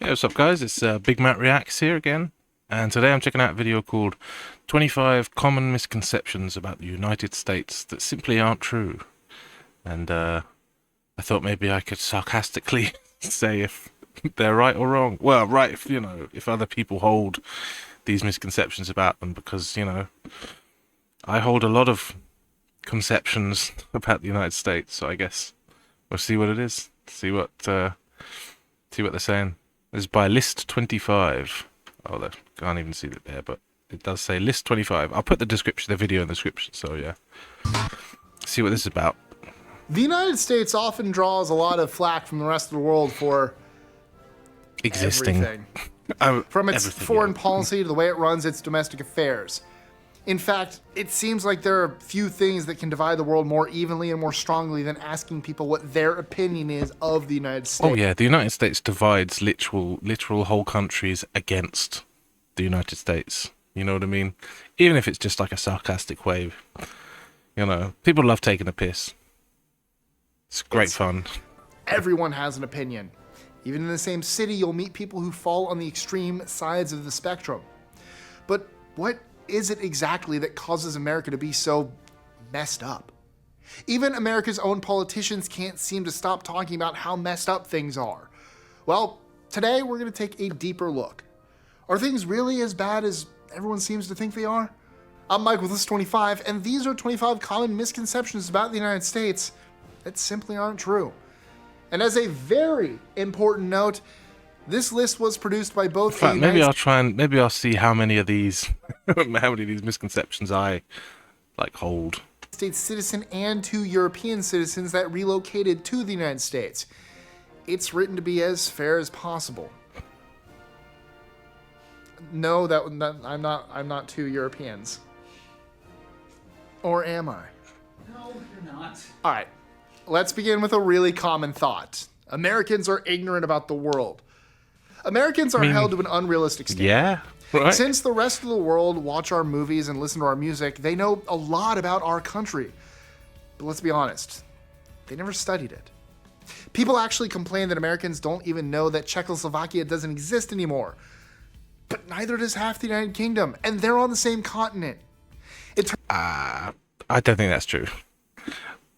Hey, what's up, guys? It's Big Matt Reacts here again, and today I'm checking out a video called 25 Common Misconceptions About the United States That Simply Aren't True. And I thought maybe I could sarcastically say if they're right or wrong. Well, right, if other people hold these misconceptions about them, because, I hold a lot of conceptions about the United States, so I guess we'll see what it is. See what they're saying. This is by List 25. Oh, I can't even see it there, but it does say List 25. I'll put the video in the description, so yeah. See what this is about. The United States often draws a lot of flack from the rest of the world for Existing. everything. From its foreign policy to the way it runs its domestic affairs. In fact, it seems like there are few things that can divide the world more evenly and more strongly than asking people what their opinion is of the United States. Oh yeah, the United States divides literal whole countries against the United States. You know what I mean? Even if it's just like a sarcastic way. People love taking a piss. It's great fun. Everyone has an opinion. Even in the same city, you'll meet people who fall on the extreme sides of the spectrum. But what is it exactly that causes America to be so messed up? Even America's own politicians can't seem to stop talking about how messed up things are. Well, today we're going to take a deeper look. Are things really as bad as everyone seems to think they are? I'm Mike with List 25, and these are 25 common misconceptions about the United States that simply aren't true. And as a very important note, this list was produced by both. In fact, maybe I'll see how many of these misconceptions I hold. States citizen and 2 European citizens that relocated to the United States. It's written to be as fair as possible. No, I'm not 2 Europeans. Or am I? No, you're not. All right, let's begin with a really common thought. Americans are ignorant about the world. Americans are held to an unrealistic standard. Yeah, right. Since the rest of the world watch our movies and listen to our music, they know a lot about our country. But let's be honest, they never studied it. People actually complain that Americans don't even know that Czechoslovakia doesn't exist anymore. But neither does half the United Kingdom, and they're on the same continent. I don't think that's true.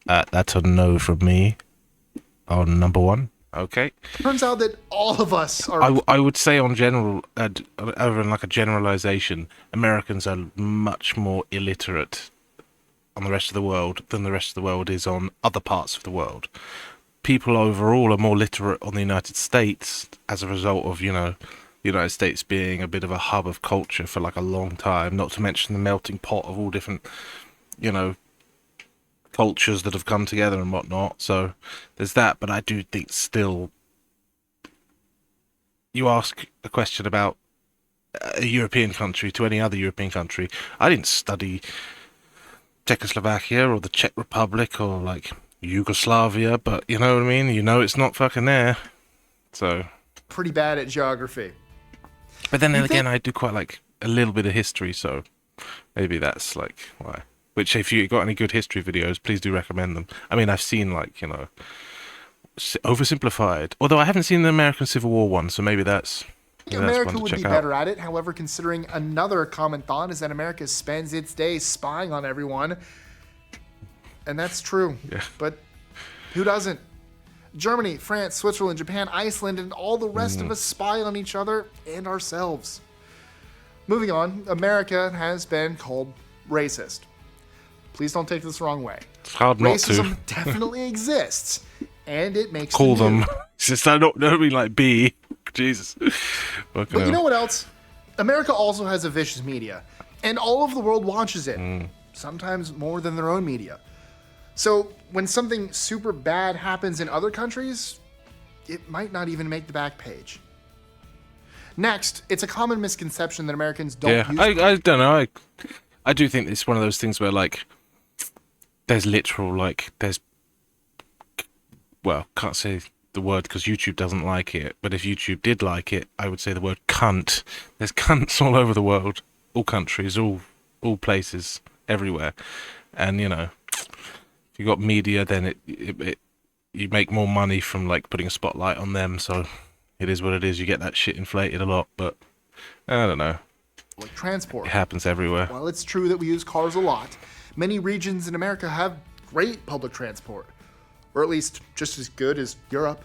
That's a no from me on number one. Okay. Turns out that all of us are. I would say on general, over in like a generalization, Americans are much more illiterate on the rest of the world than the rest of the world is on other parts of the world. People overall are more literate on the United States as a result of, the United States being a bit of a hub of culture for like a long time, not to mention the melting pot of all different, cultures that have come together and whatnot. So there's that, but I do think still, you ask a question about a European country to any other European country. I didn't study Czechoslovakia or the Czech Republic or like Yugoslavia, but you know what I mean? It's not fucking there. So pretty bad at geography. But then again, I do quite like a little bit of history, so maybe that's like why. Which, if you got any good history videos, please do recommend them. I mean, I've seen oversimplified. Although I haven't seen the American Civil War one, so maybe that's America one would to be check better out. at it. However, considering another common thought is that America spends its days spying on everyone. And that's true. Yeah. But who doesn't? Germany, France, Switzerland, Japan, Iceland, and all the rest of us spy on each other and ourselves. Moving on, America has been called racist. Please don't take this the wrong way. It's hard not to. Racism definitely exists, and it makes Call the news. them. It's just I don't mean like B. Jesus. But you know what else? America also has a vicious media, and all of the world watches it, sometimes more than their own media. So when something super bad happens in other countries, it might not even make the back page. Next, it's a common misconception that Americans don't use. I don't know. I do think it's one of those things where there's can't say the word because YouTube doesn't like it, but if YouTube did like it, I would say the word cunt. There's cunts all over the world, all countries, all places, everywhere. And if you got media, then you make more money from putting a spotlight on them. So it is what it is. You get that shit inflated a lot, but I don't know. Public transport. It happens everywhere. While it's true that we use cars a lot, many regions in America have great public transport, or at least just as good as Europe.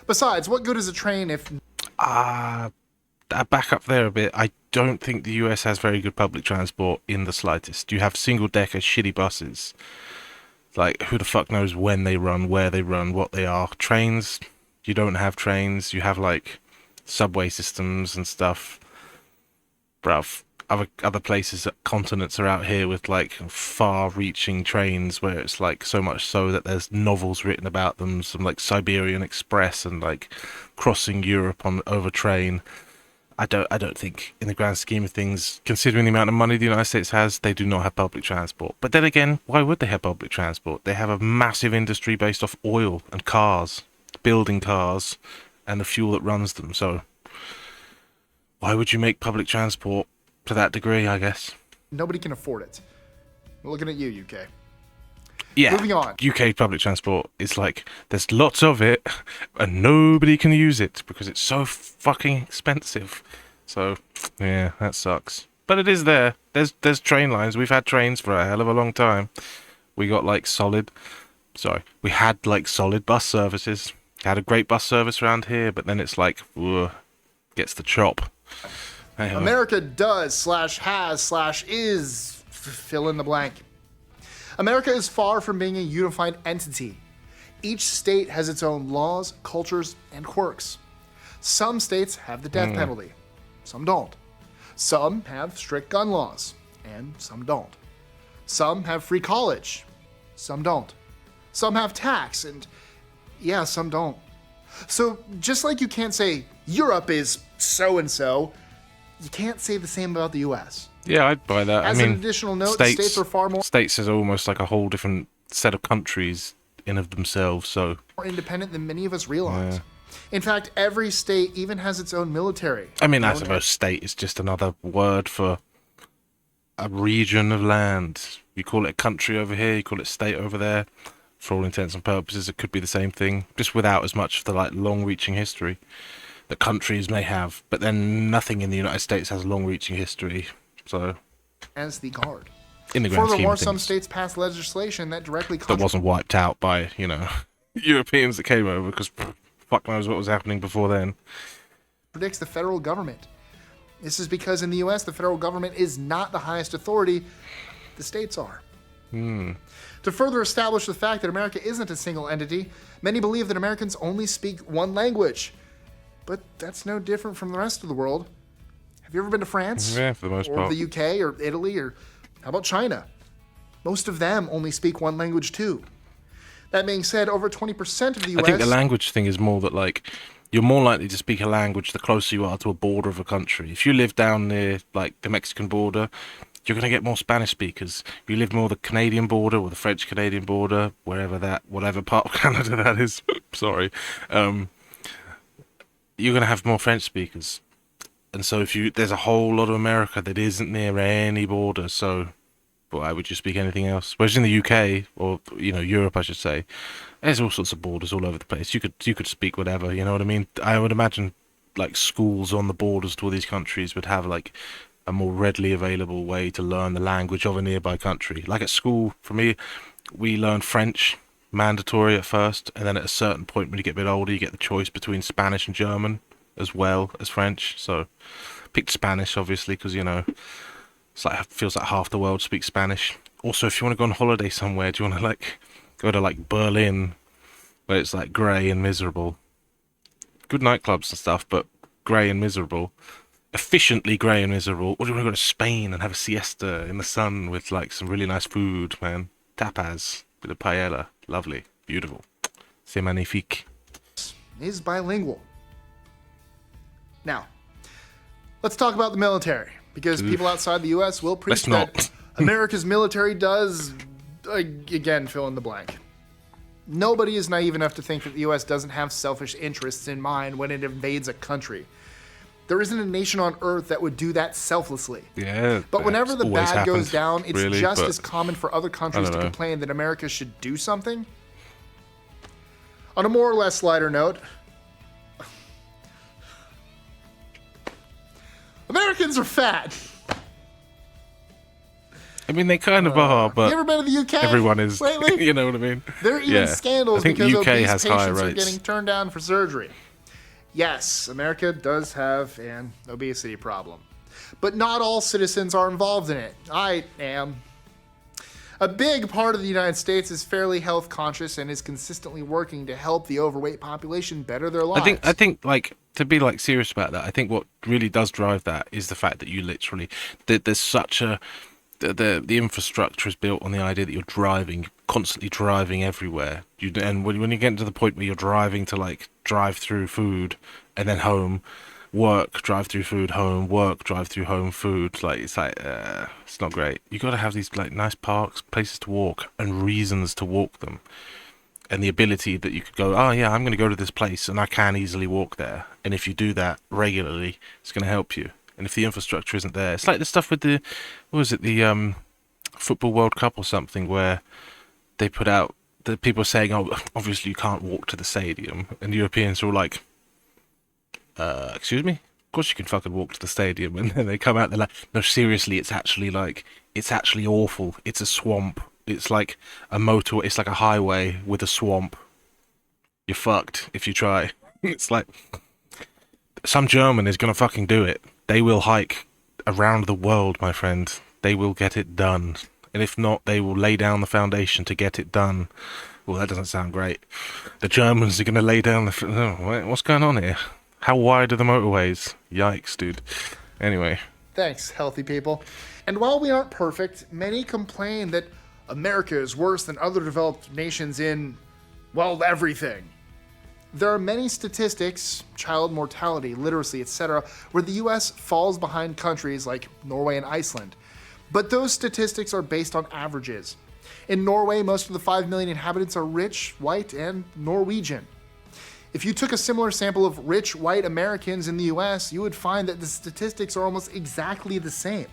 Besides, what good is a train if... Back up there a bit. I don't think the US has very good public transport in the slightest. You have single-decker shitty buses. Like, who the fuck knows when they run, where they run, what they are. Trains, you don't have trains. You have, like, subway systems and stuff. Bruv, other places, continents are out here with, like, far-reaching trains where it's, like, so much so that there's novels written about them. Some, like, Siberian Express and, like, crossing Europe over train. I don't think, in the grand scheme of things, considering the amount of money the United States has, they do not have public transport. But then again, why would they have public transport? They have a massive industry based off oil and cars, building cars, and the fuel that runs them. So, why would you make public transport to that degree, I guess? Nobody can afford it. We're looking at you, UK. Yeah, Moving on. UK public transport is like, there's lots of it, and nobody can use it because it's so fucking expensive. So, yeah, that sucks. But it is there. There's train lines. We've had trains for a hell of a long time. We got we had like solid bus services. Had a great bus service around here, but then it's like, gets the chop. Anyway. America does /has/is fill in the blank. America is far from being a unified entity. Each state has its own laws, cultures, and quirks. Some states have the death penalty. Some don't. Some have strict gun laws, and some don't. Some have free college. Some don't. Some have tax, and yeah, some don't. So just like you can't say Europe is so-and-so, you can't say the same about the US. Yeah, I'd buy that. As I mean, an additional note, states are far more States is almost like a whole different set of countries in of themselves, so... more independent than many of us realize. In fact, every state even has its own military. I mean, I suppose state is just another word for a region of land. You call it a country over here, you call it state over there. For all intents and purposes, it could be the same thing, just without as much of the like long-reaching history that countries may have. But then nothing in the United States has long-reaching history, so... As the Guard. In the grand scheme Furthermore, of some things, states passed legislation that directly that wasn't wiped out by, you know, Europeans that came over, because fuck knows what was happening before then. contradicts the federal government. This is because in the U.S., the federal government is not the highest authority. The states are. To further establish the fact that America isn't a single entity, many believe that Americans only speak one language. But that's no different from the rest of the world. Have you ever been to France? Yeah, for the most or part. the UK or Italy or how about China? Most of them only speak one language too. That being said, over 20% of the US... I think the language thing is more that, like, you're more likely to speak a language the closer you are to a border of a country. If you live down near, like, the Mexican border, you're going to get more Spanish speakers. If you live more the Canadian border or the French-Canadian border, whatever part of Canada that is, sorry, you're going to have more French speakers. And so there's a whole lot of America that isn't near any border, so why would you speak anything else? Whereas in the UK, or, you know, Europe, I should say, there's all sorts of borders all over the place. You could speak whatever, you know what I mean? I would imagine, like, schools on the borders to all these countries would have, like, a more readily available way to learn the language of a nearby country. Like at school, for me, we learned French, mandatory at first, and then at a certain point when you get a bit older, you get the choice between Spanish and German as well as French. So picked Spanish, obviously, because, you know, feels like half the world speaks Spanish. Also, if you want to go on holiday somewhere, do you want to, like, go to, like, Berlin, where it's, like, grey and miserable? Good nightclubs and stuff, but grey and miserable. Efficiently grey and miserable. Or do you want to go to Spain and have a siesta in the sun with, like, some really nice food, man? Tapas, bit of paella. Lovely. Beautiful. C'est magnifique. is bilingual. Now, let's talk about the military, because people outside the U.S. will preach that America's military does, again, fill in the blank. Nobody is naive enough to think that the U.S. doesn't have selfish interests in mind when it invades a country. There isn't a nation on earth that would do that selflessly. Yeah, but whenever the bad goes down, it's really, just as common for other countries to complain that America should do something. On a more or less lighter note, Americans are fat. I mean, they kind of are, but You ever been to the UK? everyone is. lately? You know what I mean? There are even Yeah. scandals I think because UK obese has higher patients are rates. getting turned down for surgery. Yes, America does have an obesity problem. But not all citizens are involved in it. I am. A big part of the United States is fairly health conscious and is consistently working to help the overweight population better their lives. I think, like, to be like serious about that, I think what really does drive that is the fact that you literally that there's such a the infrastructure is built on the idea that you're driving, constantly driving everywhere. And when you get to the point where you're driving to like drive through food and then home, work, drive through food, home, work, drive through home, food, like it's not great. You got to have these like nice parks, places to walk, and reasons to walk them. And the ability that you could go, oh yeah, I'm going to go to this place and I can easily walk there. And if you do that regularly, it's going to help you. And if the infrastructure isn't there, it's like the stuff with the, what was it, the Football World Cup or something, where they put out, the people saying, oh, obviously you can't walk to the stadium. And the Europeans are all like, excuse me? Of course you can fucking walk to the stadium. And then they come out, they're like, no, seriously, it's actually awful. It's a swamp. It's like a motor, it's like a highway with a swamp. You're fucked if you try. It's like, some German is gonna fucking do it. They will hike around the world, my friend. They will get it done. And if not, they will lay down the foundation to get it done. Well, that doesn't sound great. The Germans are gonna lay down the... Oh, what's going on here? How wide are the motorways? Yikes, dude. Anyway. Thanks, healthy people. And while we aren't perfect, many complain that America is worse than other developed nations in, well, everything. There are many statistics, child mortality, literacy, etc., where the US falls behind countries like Norway and Iceland. But those statistics are based on averages. In Norway, most of the 5 million inhabitants are rich, white, and Norwegian. If you took a similar sample of rich, white Americans in the US, you would find that the statistics are almost exactly the same.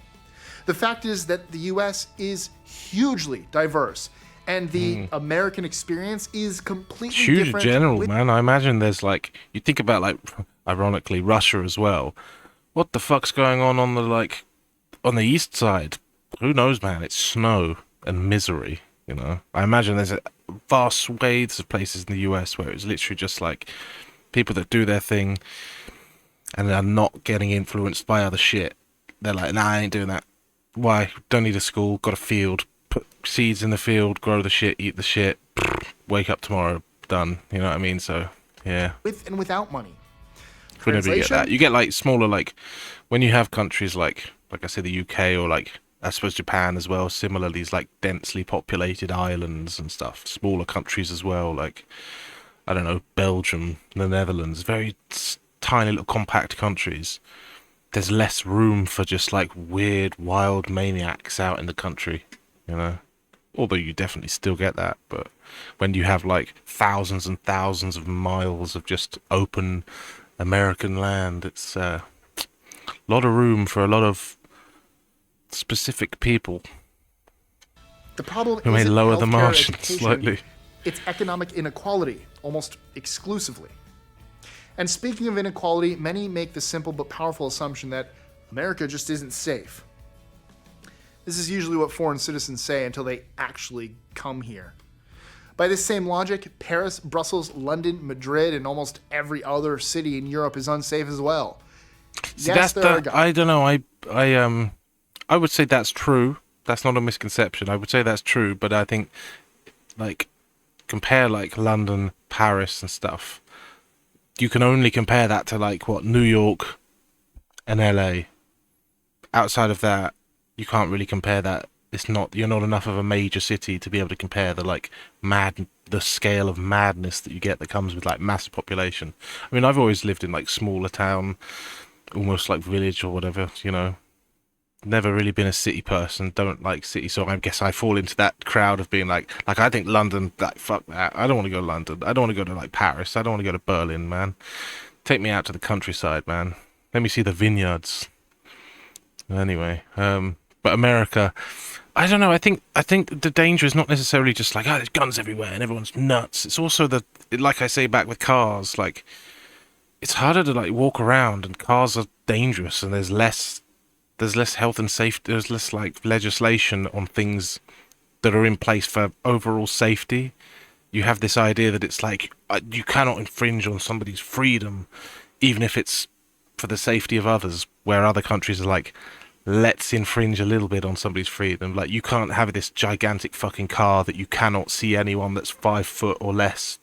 The fact is that the US is hugely diverse, and the American experience is completely Huge different. general, man. I imagine there's like, you think about like, ironically, Russia as well. What the fuck's going on the like, on the east side? Who knows, man? It's snow and misery, you know? I imagine there's a vast swathes of places in the US where it's literally just like people that do their thing and are not getting influenced by other shit. They're like, nah, I ain't doing that. Why? Don't need a school, got a field, put seeds in the field, grow the shit, eat the shit, wake up tomorrow, done. You know what I mean? So, yeah. With and without money. We never get that. You get like smaller, like, when you have countries like I say, the UK or like, I suppose Japan as well, similarly, these like densely populated islands and stuff, smaller countries as well, like, I don't know, Belgium, the Netherlands, very tiny little compact countries. There's less room for just like weird, wild maniacs out in the country, you know? Although you definitely still get that, but when you have like thousands and thousands of miles of just open American land, it's a lot of room for a lot of specific people The problem who may isn't lower the healthcare margin education, slightly. It's economic inequality, almost exclusively. And speaking of inequality, many make the simple but powerful assumption that America just isn't safe. This is usually what foreign citizens say until they actually come here. By this same logic, Paris, Brussels, London, Madrid, and almost every other city in Europe is unsafe as well. See, I don't know. I would say that's true. That's not a misconception. I would say that's true, but I think like compare like London, Paris, and stuff. You can only compare that to like what New York and LA. Outside of that, you can't really compare that. You're not enough of a major city to be able to compare the scale of madness that you get that comes with like massive population. I mean, I've always lived in like smaller town, almost like village or whatever, you know. Never really been a city person, don't like city, so I guess I fall into that crowd of being like I think London, like fuck that, I don't want to go to London, I don't want to go to like Paris, I don't want to go to Berlin, man. Take me out to the countryside, man. Let me see the vineyards. Anyway, but America, I don't know, I think the danger is not necessarily just like, there's guns everywhere and everyone's nuts. It's also like I say back with cars, like, it's harder to like walk around and cars are dangerous and there's less there's less health and safety. There's less like legislation on things that are in place for overall safety. You have this idea that it's like you cannot infringe on somebody's freedom, even if it's for the safety of others. Where other countries are like, let's infringe a little bit on somebody's freedom. Like you can't have this gigantic fucking car that you cannot see anyone that's 5 foot or less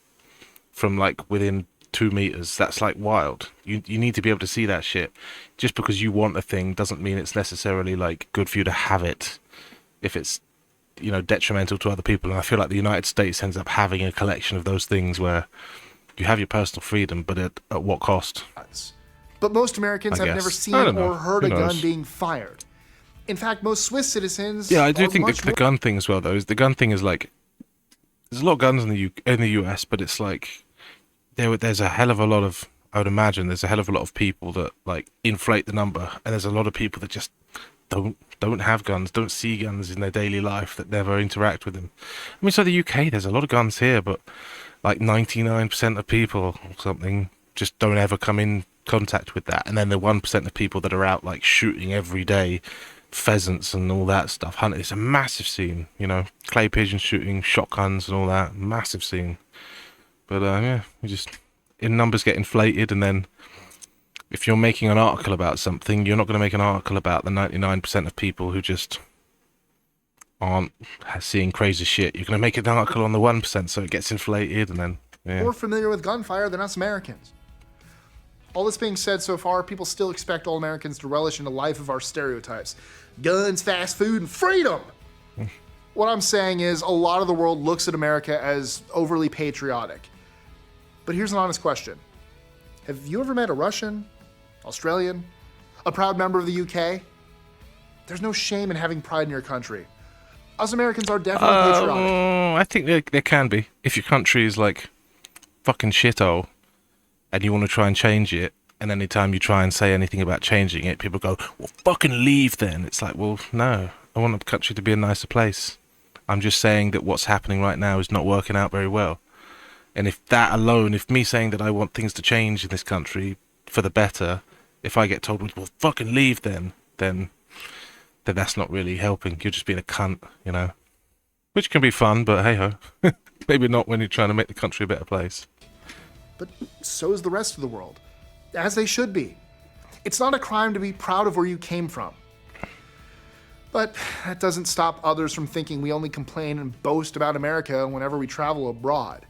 from like within 2 meters. That's like wild. You need to be able to see that shit. Just because you want a thing doesn't mean it's necessarily like good for you to have it if it's, you know, detrimental to other people. And I feel like the United States ends up having a collection of those things where you have your personal freedom, but at what cost? But most Americans I have guess. never seen I don't know. or heard Who a gun knows? being fired. In fact, most Swiss citizens Yeah, I do are think much the gun thing as well, though. Is the gun thing is like, there's a lot of guns in the US, but it's like there's a hell of a lot of, I would imagine there's a hell of a lot of people that like inflate the number, and there's a lot of people that just don't have guns, don't see guns in their daily life, that never interact with them. I mean, so the UK, there's a lot of guns here, but like 99% of people or something just don't ever come in contact with that. And then the 1% of people that are out like shooting every day, pheasants and all that stuff, hunting. It's a massive scene, you know, clay pigeon shooting, shotguns and all that, massive scene. But yeah, you just, in numbers get inflated, and then if you're making an article about something, you're not going to make an article about the 99% of people who just aren't seeing crazy shit. You're going to make an article on the 1%, so it gets inflated, and then yeah. more familiar with gunfire than us Americans. All this being said so far, people still expect all Americans to relish in a life of our stereotypes. Guns, fast food, and freedom! What I'm saying is, a lot of the world looks at America as overly patriotic. But here's an honest question. Have you ever met a Russian, Australian, a proud member of the UK? There's no shame in having pride in your country. Us Americans are definitely patriotic. I think there can be. If your country is like fucking shithole and you want to try and change it, and anytime you try and say anything about changing it, people go, well, fucking leave then. It's like, well, no. I want the country to be a nicer place. I'm just saying that what's happening right now is not working out very well. And if that alone, if me saying that I want things to change in this country for the better, if I get told, well, fucking leave then that's not really helping. You're just being a cunt, you know. Which can be fun, but hey-ho. Maybe not when you're trying to make the country a better place. But so is the rest of the world. As they should be. It's not a crime to be proud of where you came from. But that doesn't stop others from thinking we only complain and boast about America whenever we travel abroad.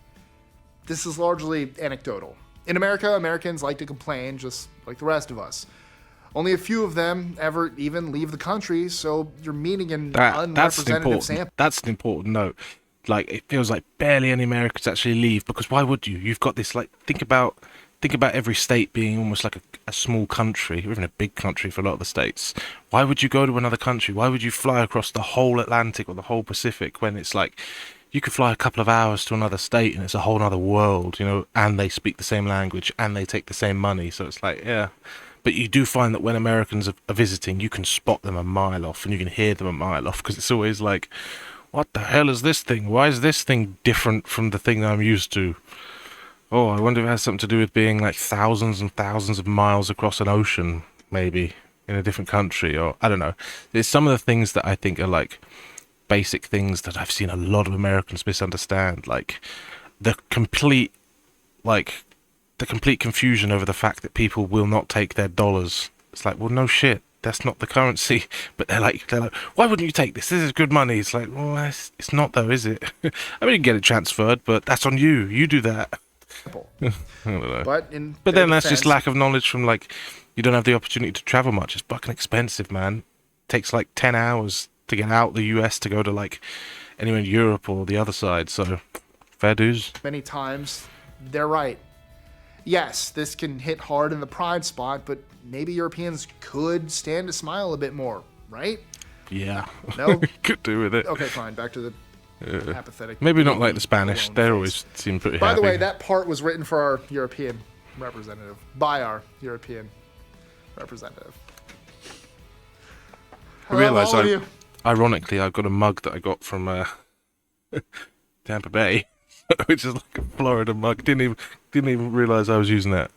This is largely anecdotal. In America, Americans like to complain just like the rest of us. Only a few of them ever even leave the country, so you're meeting an unrepresentative sample. That's an important note. Like, it feels like barely any Americans actually leave, because why would you? You've got this, like, think about every state being almost like a small country, or even a big country for a lot of the states. Why would you go to another country? Why would you fly across the whole Atlantic or the whole Pacific when it's like, you could fly a couple of hours to another state and it's a whole other world, you know, and they speak the same language and they take the same money. So it's like, yeah. But you do find that when Americans are visiting, you can spot them a mile off and you can hear them a mile off, because it's always like, what the hell is this thing? Why is this thing different from the thing I'm used to? Oh, I wonder if it has something to do with being like thousands and thousands of miles across an ocean, maybe, in a different country, or I don't know. There's some of the things that I think are like basic things that I've seen a lot of Americans misunderstand, like the complete confusion over the fact that people will not take their dollars. It's like, well, no shit, that's not the currency. But they're like, why wouldn't you take this? This is good money. It's like, well, it's not though, is it? I mean, you can get it transferred, but that's on you. You do that. I don't know. But then that's just lack of knowledge from, like, you don't have the opportunity to travel much. It's fucking expensive, man. It takes like 10 hours to get out the US to go to like anywhere in Europe or the other side. So fair dues. Many times, they're right. Yes, this can hit hard in the pride spot, but maybe Europeans could stand to smile a bit more, right? Yeah. No? Could do with it. Okay, fine. Back to the apathetic. Maybe not like the Spanish. They face. always seem pretty By happy. the way, that part was written for our European representative. By our European representative. I realised, all of you. ironically, I've got a mug that I got from Tampa Bay, which is like a Florida mug. Didn't even realise I was using that.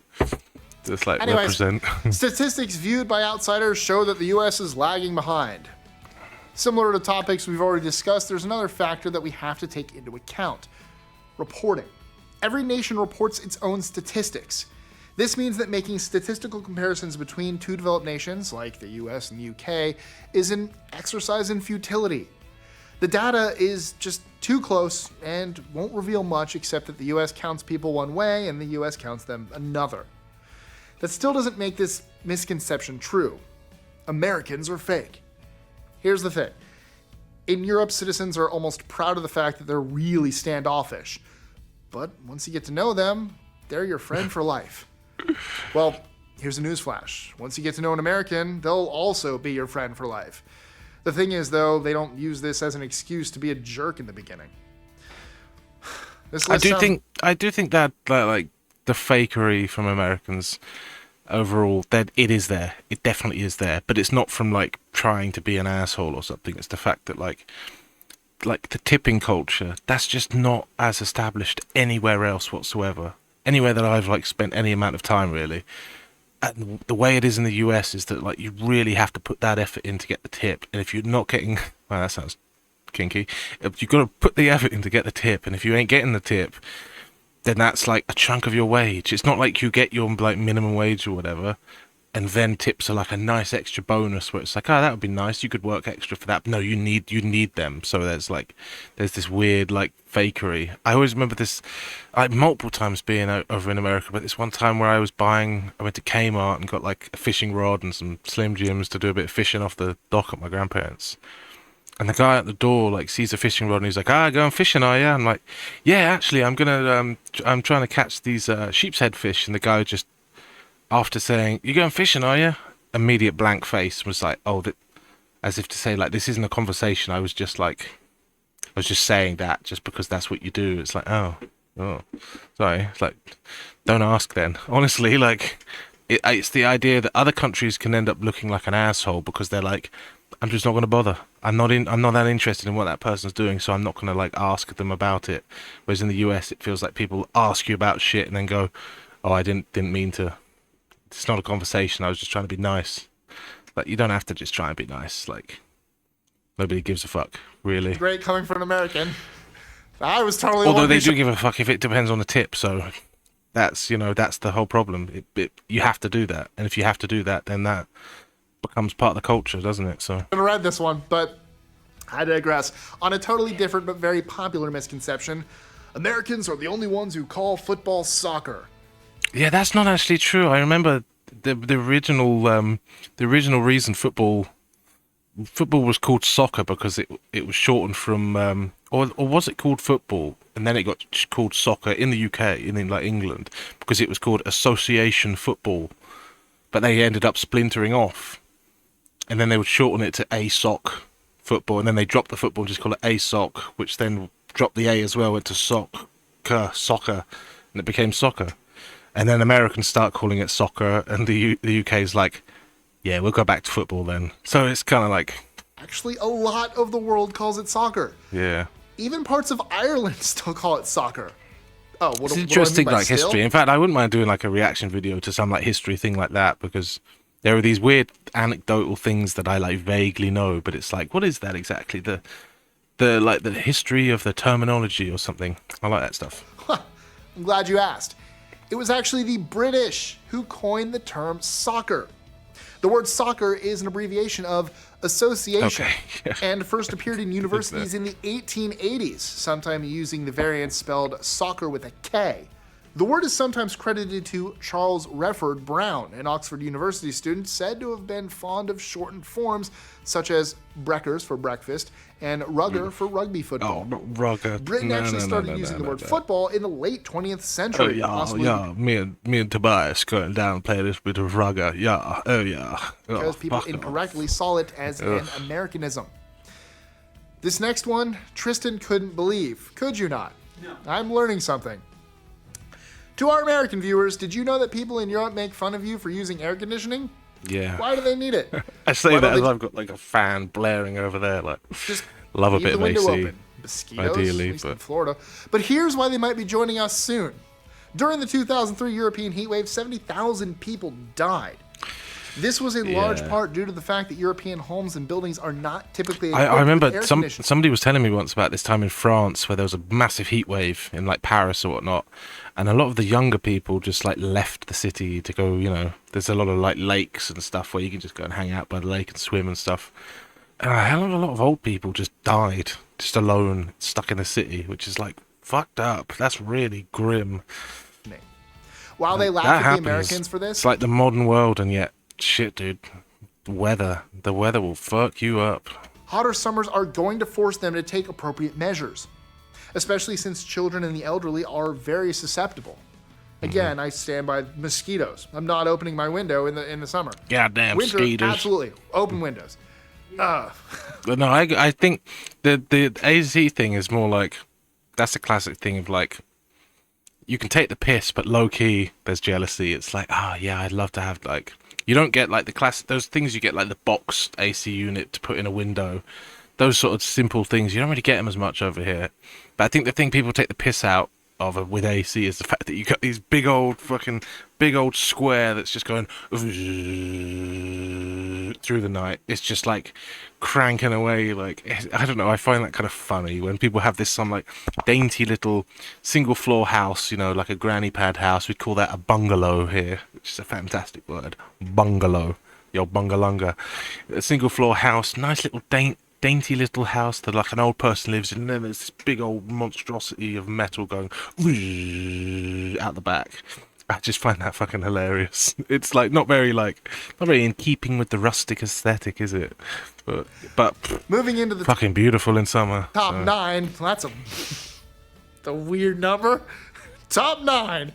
Just like Anyways, represent. statistics viewed by outsiders show that the U.S. is lagging behind. Similar to topics we've already discussed, there's another factor that we have to take into account: reporting. Every nation reports its own statistics. This means that making statistical comparisons between two developed nations, like the US and the UK, is an exercise in futility. The data is just too close and won't reveal much except that the US counts people one way and the US counts them another. That still doesn't make this misconception true. Americans are fake. Here's the thing. In Europe, citizens are almost proud of the fact that they're really standoffish. But once you get to know them, they're your friend for life. Well, here's a newsflash. Once you get to know an American, they'll also be your friend for life. The thing is, though, they don't use this as an excuse to be a jerk in the beginning. I do think that like the fakery from Americans overall, that it is there. It definitely is there, but it's not from like trying to be an asshole or something. It's the fact that like the tipping culture, that's just not as established anywhere else whatsoever. Anywhere that I've like spent any amount of time really. And the way it is in the US is that like you really have to put that effort in to get the tip, and if you're not getting, well, that sounds kinky. You've got to put the effort in to get the tip, and if you ain't getting the tip, then that's like a chunk of your wage. It's not like you get your like minimum wage or whatever, and then tips are like a nice extra bonus where it's like, oh, that would be nice. You could work extra for that. But no, you need them. So there's this weird like fakery. I always remember this, like multiple times being over in America, but this one time where I went to Kmart and got like a fishing rod and some Slim Jims to do a bit of fishing off the dock at my grandparents'. And the guy at the door like sees a fishing rod and he's like, going fishing, are you? I'm like, yeah, actually, I'm trying to catch these sheep's head fish. And the guy just, after saying, you going fishing, are you? Immediate blank face, was like, oh, as if to say like, this isn't a conversation. I was just saying that just because that's what you do. It's like, oh, sorry. It's like, don't ask then. Honestly, like, it's the idea that other countries can end up looking like an asshole because they're like, I'm just not going to bother. I'm not that interested in what that person's doing, so I'm not going to like ask them about it. Whereas in the US, it feels like people ask you about shit and then go, oh, I didn't mean to. It's not a conversation. I was just trying to be nice. Like, you don't have to just try and be nice. Like, nobody gives a fuck, really. Great coming from an American. I was totally. Although they do give a fuck if it depends on the tip. So that's the whole problem. You have to do that, and if you have to do that, then that becomes part of the culture, doesn't it? So I read this one, but I digress. On a totally different but very popular misconception, Americans are the only ones who call football soccer. Yeah, that's not actually true. I remember the original reason football was called soccer because it was shortened from or was it called football and then it got called soccer in the UK in like England because it was called association football, but they ended up splintering off. And then they would shorten it to ASOC football, and then they dropped the football and just call it ASOC, which then dropped the A as well, went to soccer, and it became soccer. And then Americans start calling it soccer, and the UK's like, yeah, we'll go back to football then. So it's kind of like... Actually, a lot of the world calls it soccer. Yeah. Even parts of Ireland still call it soccer. Oh, it's interesting, like still? History. In fact, I wouldn't mind doing like a reaction video to some like history thing like that, because there are these weird anecdotal things that I like vaguely know, but it's like, what is that exactly? The history of the terminology or something. I like that stuff. I'm glad you asked. It was actually the British who coined the term soccer. The word soccer is an abbreviation of association, and first appeared in universities in the 1880s, sometime using the variant spelled soccer with a K. The word is sometimes credited to Charles Redford Brown, an Oxford University student said to have been fond of shortened forms such as brekkers for breakfast and rugger for rugby football. Oh, rugger. Britain actually started using the word football in the late 20th century. Me and Tobias going down and play a little bit of rugger. Because people incorrectly saw it as an Americanism. This next one, Tristan couldn't believe. Could you not? No. I'm learning something. To our American viewers, did you know that people in Europe make fun of you for using air conditioning? Yeah. Why do they need it? I say that as I've got like a fan blaring over there. Like, just love a bit of AC. Open. Mosquitoes, ideally, at least in Florida. But here's why they might be joining us soon. During the 2003 European heatwave, 70,000 people died. This was in large part due to the fact that European homes and buildings are not typically equipped I remember with air conditioning. somebody was telling me once about this time in France where there was a massive heat wave in like Paris or whatnot, and a lot of the younger people just like left the city to go, you know, there's a lot of like lakes and stuff where you can just go and hang out by the lake and swim and stuff. And a hell of a lot of old people just died, just alone, stuck in the city, which is like fucked up. That's really grim. While they laugh at the Americans for this, It's like the modern world, and yet, shit, dude, the weather will fuck you up. hotter summers are going to force them to take appropriate measures, especially since children and the elderly are very susceptible. Again, I stand by mosquitoes. I'm not opening my window in the summer. Goddamn Winter, mosquitoes. absolutely. Open windows. But no, I think the AC thing is more like, that's a classic thing of like, you can take the piss, but low key, there's jealousy. It's like, oh yeah, I'd love to have like, you don't get like the classic, those things you get like the boxed AC unit to put in a window. Those sort of simple things, you don't really get them as much over here. But I think the thing people take the piss out of with AC is the fact that you got these big old square that's just going through the night. It's just like cranking away. Like, I don't know, I find that kind of funny when people have this some like dainty little single floor house, you know, like a granny pad house. We'd call that a bungalow here, which is a fantastic word. Bungalow. Your bungalunga. A single floor house, nice little dainty little house that like an old person lives in, and then there's this big old monstrosity of metal going out the back. I just find that fucking hilarious. It's like not very in keeping with the rustic aesthetic, is it? But Moving into the fucking beautiful in summer. top 9, that's a weird number. Top 9.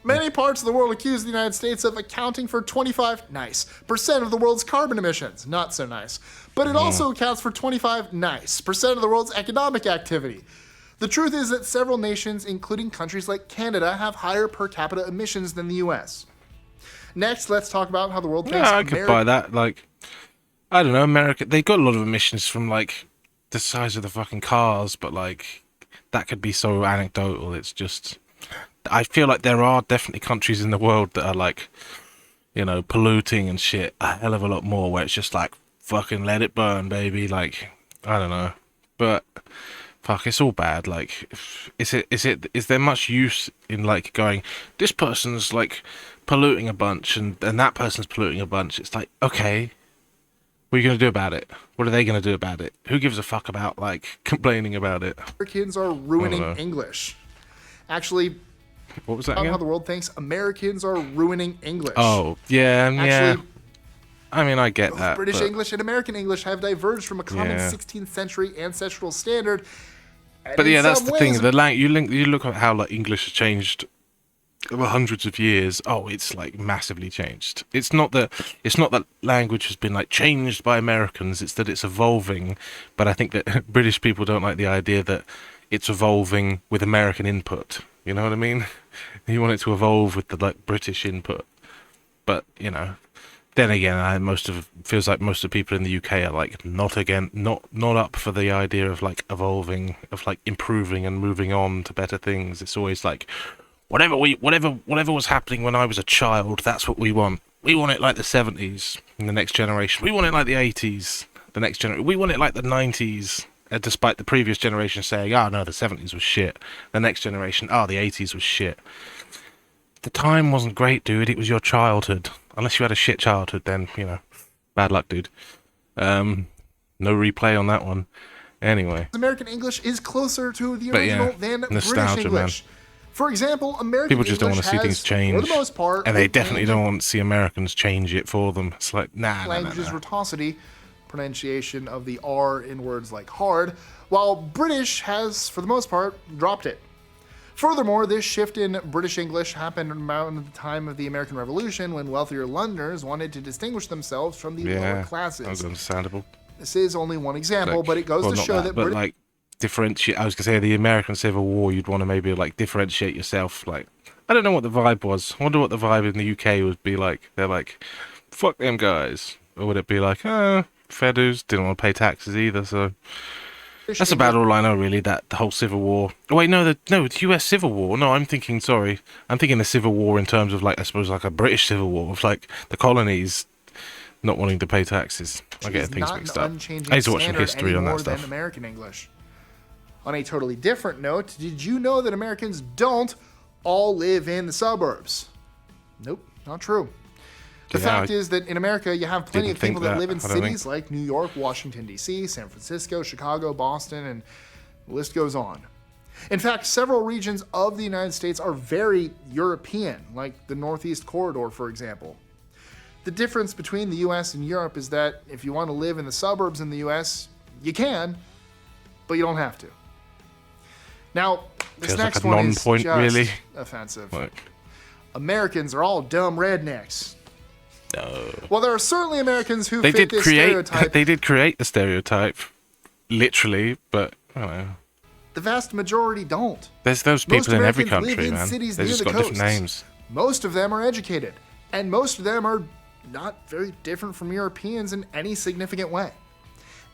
Many parts of the world accuse the United States of accounting for 25% of the world's carbon emissions. Not so nice. But it also accounts for 25% of the world's economic activity. The truth is that several nations, including countries like Canada, have higher per capita emissions than the US. Next, let's talk about how the world thinks Yeah, I could buy that. Like, I don't know, America, they got a lot of emissions from like the size of the fucking cars, but like that could be so anecdotal. It's just, I feel like there are definitely countries in the world that are like, you know, polluting and shit a hell of a lot more, where it's just like, fucking let it burn, baby. Like, I don't know, but fuck, it's all bad. Like, is there much use in like going, this person's like polluting a bunch and that person's polluting a bunch? It's like, okay, what are you gonna do about it? What are they gonna do about it? Who gives a fuck about like complaining about it? Americans are ruining English. Actually, What was that how again? the world thinks Americans are ruining English. Oh, yeah, yeah. Actually, I mean, I get that. British but English and American English have diverged from a common Yeah. 16th century ancestral standard. And But in yeah, that's some the thing. ways, You look at how like English has changed over hundreds of years. Oh, it's like massively changed. It's not that language has been like changed by Americans. It's that it's evolving. But I think that British people don't like the idea that it's evolving with American input. You know what I mean? You want it to evolve with the like British input. But you know, then again, feels like most of the people in the UK are like not up for the idea of like evolving, of like improving and moving on to better things. It's always like whatever was happening when I was a child, that's what we want. We want it like the 70s in the next generation. We want it like the 80s, the next generation. We want it like the 90s. Despite the previous generation saying, "Oh no, the 70s was shit," the next generation, "Oh, the 80s was shit." The time wasn't great, dude. It was your childhood. Unless you had a shit childhood, then, you know, bad luck, dude. No replay on that one. Anyway. American English is closer to the But yeah, original than nostalgia, British English. For example, American People just don't want English to see has, things change. for the most part, And they retained definitely don't want to see Americans change it for them. It's like, nah. language's rotosity, pronunciation of the R in words like hard, while British has, for the most part, dropped it. Furthermore, this shift in British English happened around the time of the American Revolution, when wealthier Londoners wanted to distinguish themselves from the lower Yeah, classes. that was understandable. This is only one example, Like, but it goes well, to not show that but British like differentiate. I was gonna say the American Civil War. You'd want to maybe like differentiate yourself. Like, I don't know what the vibe was. I wonder what the vibe in the UK would be like. They're like, fuck them guys, or would it be like, fair dues, didn't want to pay taxes either, so That's about all I know, really. That the whole Civil War. Oh wait, no, the U.S. Civil War. No, I'm thinking. Sorry, I'm thinking the Civil War in terms of like I suppose like a British Civil War of like the colonies not wanting to pay taxes. I'm getting things mixed up. I need to watch some history on that stuff. Than American English. On a totally different note, did you know that Americans don't all live in the suburbs? Nope, not true. The fact is that in America, you have plenty of people that live in cities like New York, Washington, D.C., San Francisco, Chicago, Boston, and the list goes on. In fact, several regions of the United States are very European, like the Northeast Corridor, for example. The difference between the U.S. and Europe is that if you want to live in the suburbs in the U.S., you can, but you don't have to. Now, this Feels next like a one is non-point, just really. offensive. Like, Americans are all dumb rednecks. no. Well, there are certainly Americans who They fit did this create. stereotype. They did create the stereotype, literally, but I don't know. The vast majority don't. There's those people in every Americans live country, in man. cities They near just the got different coasts. names. Most of them are educated, and most of them are not very different from Europeans in any significant way.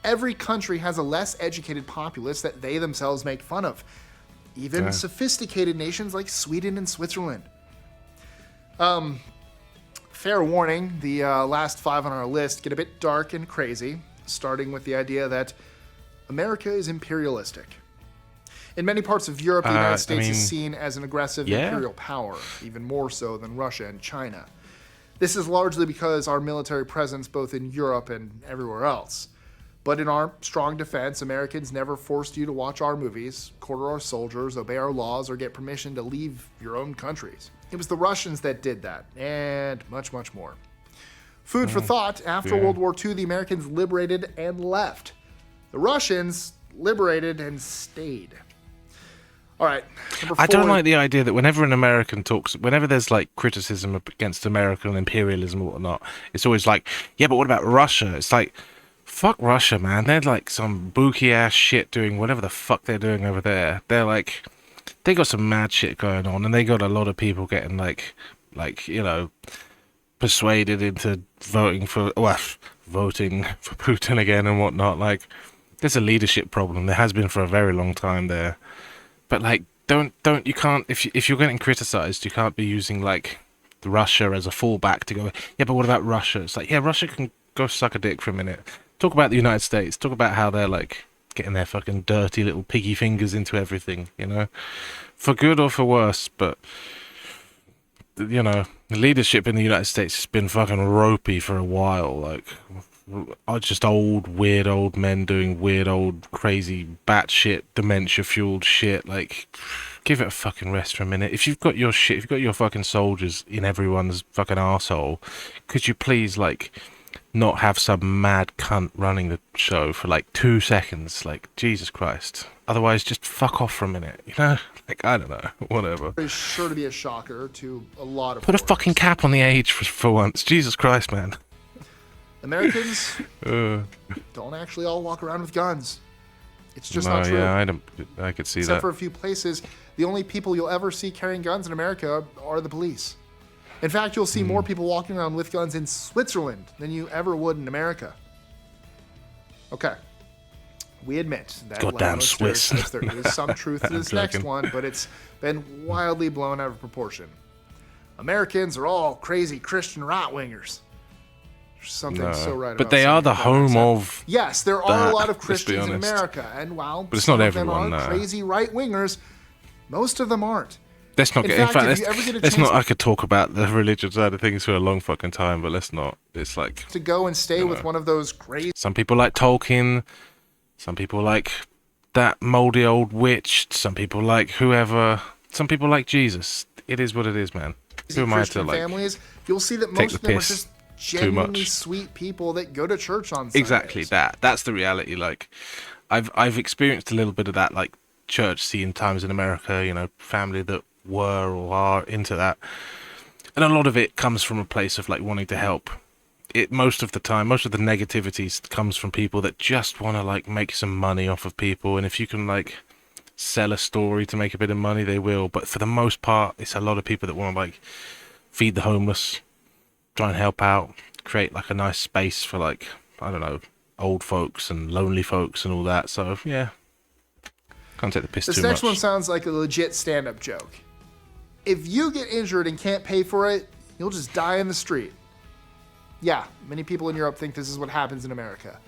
Every country has a less educated populace that they themselves make fun of. Even sophisticated nations like Sweden and Switzerland. Fair warning, the last 5 on our list get a bit dark and crazy, starting with the idea that America is imperialistic. In many parts of Europe, the United States is seen as an aggressive imperial power, even more so than Russia and China. This is largely because our military presence both in Europe and everywhere else. But in our strong defense, Americans never forced you to watch our movies, quarter our soldiers, obey our laws, or get permission to leave your own countries. It was the Russians that did that, and much, much more. Food for thought, after World War II, the Americans liberated and left. The Russians liberated and stayed. All right, number 4. I don't like the idea that whenever an American talks, whenever there's like criticism against American imperialism or whatnot, it's always like, yeah, but what about Russia? It's like, fuck Russia, man. They're like some bookie ass shit doing whatever the fuck they're doing over there. They're like, they got some mad shit going on, and they got a lot of people getting like you know, persuaded into voting for Putin again and whatnot. Like, there's a leadership problem. There has been for a very long time there. But like, you can't, if you're getting criticized, you can't be using like Russia as a fallback to go, yeah, but what about Russia? It's like, yeah, Russia can go suck a dick for a minute. Talk about the United States. Talk about how they're like getting their fucking dirty little piggy fingers into everything, you know, for good or for worse. But you know, the leadership in the United States has been fucking ropey for a while. Like, just weird old men doing weird old crazy batshit dementia fueled shit. Like, give it a fucking rest for a minute. If you've got your shit, if you've got your fucking soldiers in everyone's fucking arsehole, could you please like not have some mad cunt running the show for like 2 seconds? Like, Jesus Christ. Otherwise, just fuck off for a minute, you know? Like, I don't know, whatever. It's sure to be a shocker to a lot of Put a foreigners. fucking cap on the age for once. Jesus Christ, man. Americans don't actually all walk around with guns. It's just not true. Yeah, I could see Except that. for a few places, the only people you'll ever see carrying guns in America are the police. In fact, you'll see more people walking around with guns in Switzerland than you ever would in America. Okay. We admit that Goddamn those Swiss. stereotypes, there is some truth to this next joking. one, but it's been wildly blown out of proportion. Americans are all crazy Christian right-wingers. There's something so right about But they are saying the that home accent. of. Yes, there are a that, lot of let's be Christians in honest. America, and while But it's some not of them everyone, are no. crazy right-wingers, most of them aren't. Let's not In get. fact, In fact, if you ever get a let's chance not. I could talk about the religion side of things for a long fucking time, but let's not. It's like To go and stay with one of those crazy some people like Tolkien, some people like that moldy old witch, some people like whoever, some people like Jesus. It is what it is, man. Who am I to Christian like? families, you'll see that take most the of them are piss just too genuinely much? sweet people that go to church on Sundays. Exactly that. That's the reality. Like, I've experienced a little bit of that, like church scene times in America. You know, family that were or are into that, and a lot of it comes from a place of like wanting to help. It most of the time, most of the negativity comes from people that just want to like make some money off of people, and if you can like sell a story to make a bit of money, they will. But for the most part, it's a lot of people that want to like feed the homeless, try and help out, create like a nice space for like, I don't know, old folks and lonely folks and all that. So yeah, Can't take the piss This too next much. one sounds like a legit stand-up joke. If you get injured and can't pay for it, you'll just die in the street. Yeah, many people in Europe think this is what happens in America.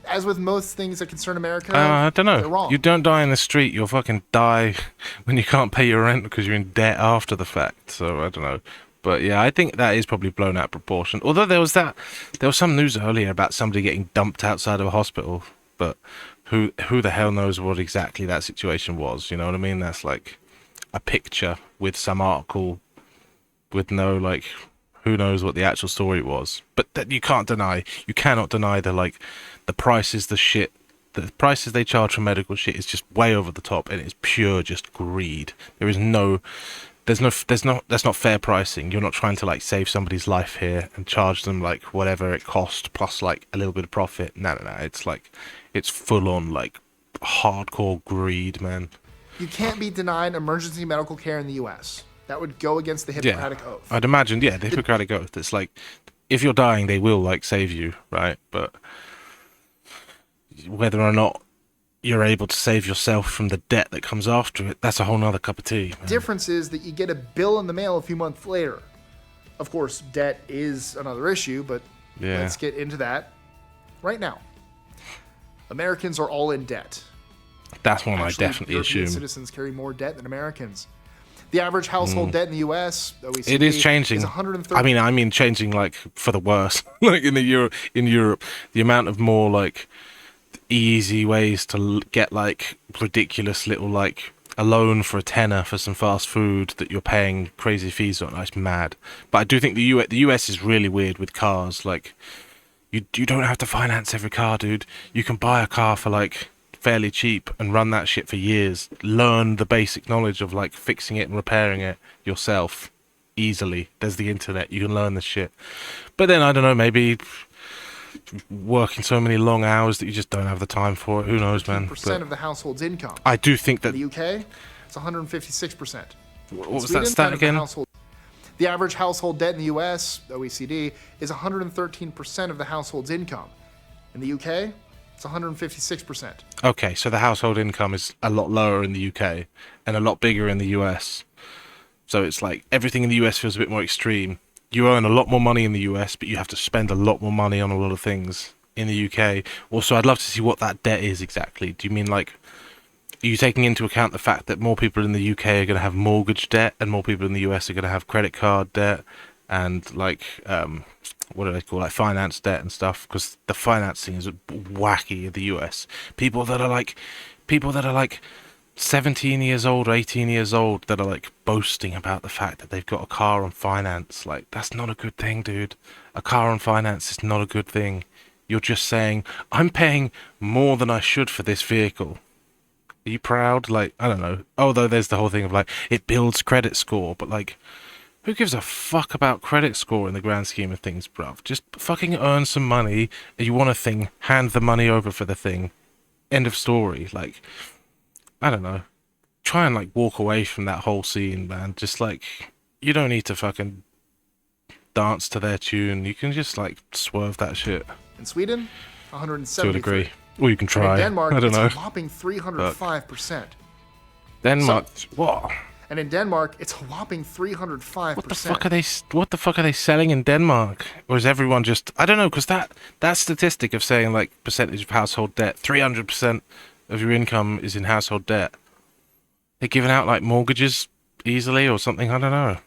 As with most things that concern America, I don't know. they're wrong. You don't die in the street. You'll fucking die when you can't pay your rent because you're in debt after the fact. So I don't know. But yeah, I think that is probably blown out of proportion. Although there was some news earlier about somebody getting dumped outside of a hospital. But who the hell knows what exactly that situation was? You know what I mean? That's like a picture with some article with no like. Who knows what the actual story was? But that you cannot deny the prices, the prices they charge for medical shit is just way over the top, and it's pure just greed. That's not fair pricing. You're not trying to like save somebody's life here and charge them like whatever it cost plus like a little bit of profit. No. It's like, it's full on like hardcore greed, man. You can't be denied emergency medical care in the U.S. That would go against the Hippocratic Oath. I'd imagine, the Hippocratic Oath. It's like, if you're dying, they will like save you, right? But whether or not you're able to save yourself from the debt that comes after it, that's a whole nother cup of tea, man. Difference is that you get a bill in the mail a few months later. Of course, debt is another issue, but let's get into that right now. Americans are all in debt. That's one Actually, I definitely European assume. citizens carry more debt than Americans. The average household debt in the U.S., OECD, It is changing. is 130. I mean changing like for the worse. Like in Europe, the amount of more like easy ways to get like ridiculous little like a loan for a tenner for some fast food that you're paying crazy fees on. It's mad. But I do think the US is really weird with cars. Like you don't have to finance every car, dude. You can buy a car for like fairly cheap and run that shit for years. Learn the basic knowledge of like fixing it and repairing it yourself easily. There's the internet. You can learn this shit. But then I don't know, maybe working so many long hours that you just don't have the time for it. Who knows, man? percent of the household's income. I do think that. In the UK, it's 156%. What was that stat again? The average household debt in the US, OECD, is 113% of the household's income. In the UK, it's 156%. Okay, so the household income is a lot lower in the UK and a lot bigger in the US. So it's like everything in the US feels a bit more extreme. You earn a lot more money in the US, but you have to spend a lot more money on a lot of things in the UK. Also, I'd love to see what that debt is exactly. Do you mean like, are you taking into account the fact that more people in the UK are going to have mortgage debt and more people in the US are going to have credit card debt and like, what do they call, like finance debt and stuff? Because the financing is wacky in the US. People that are like 17 years old, 18 years old, that are like boasting about the fact that they've got a car on finance. Like, that's not a good thing, dude. A car on finance is not a good thing. You're just saying, I'm paying more than I should for this vehicle. Are you proud? Like, I don't know. Although there's the whole thing of like, it builds credit score, but like, who gives a fuck about credit score in the grand scheme of things, bruv? Just fucking earn some money. You want a thing, hand the money over for the thing. End of story. Like, I don't know. Try and like walk away from that whole scene, man. Just like, you don't need to fucking dance to their tune. You can just like swerve that shit. In Sweden, 173. To a degree. Or you can try. And in Denmark, I don't know. it's a whopping 305%. Denmark. What? And in Denmark, it's a whopping 305%. What the fuck are they selling in Denmark? Or is everyone just, I don't know, because that statistic of saying like percentage of household debt, 300% of your income is in household debt. They're giving out like mortgages easily or something. I don't know.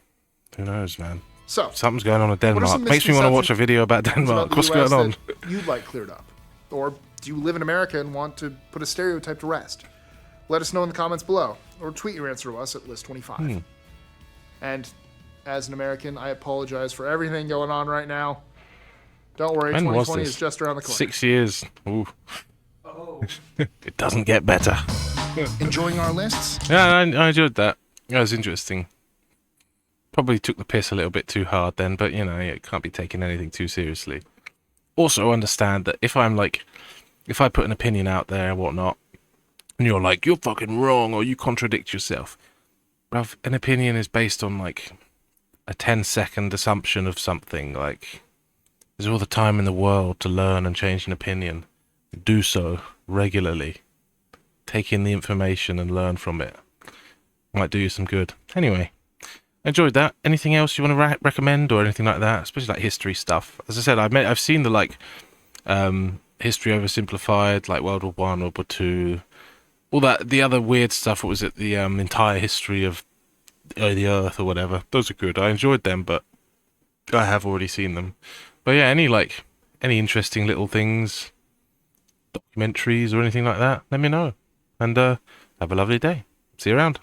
Who knows, man? So something's going on in Denmark. Makes me want to watch a video about Denmark. What's going on? You'd like cleared up, or do you live in America and want to put a stereotype to rest? Let us know in the comments below, or tweet your answer to us at list25. And as an American, I apologize for everything going on right now. Don't worry, When was 2020 this? is just around the corner. 6 years. Ooh. Oh. It doesn't get better. Enjoying our lists? Yeah, I enjoyed that. That was interesting. Probably took the piss a little bit too hard then, but you know, it can't be taking anything too seriously. Also understand that if I put an opinion out there and whatnot, and you're like, you're fucking wrong, or you contradict yourself. Bruv, an opinion is based on like a 10-second assumption of something. Like, there's all the time in the world to learn and change an opinion. Do so regularly. take in the information and learn from it. Might do you some good. Anyway, enjoyed that. Anything else you want to recommend or anything like that? Especially like history stuff. As I said, I've seen the like history oversimplified, like World War One, World War Two, all that. The other weird stuff. What was it? The entire history of the Earth or whatever. Those are good. I enjoyed them, but I have already seen them. But yeah, any interesting little things, documentaries or anything like that, let me know. And have a lovely day. See you around.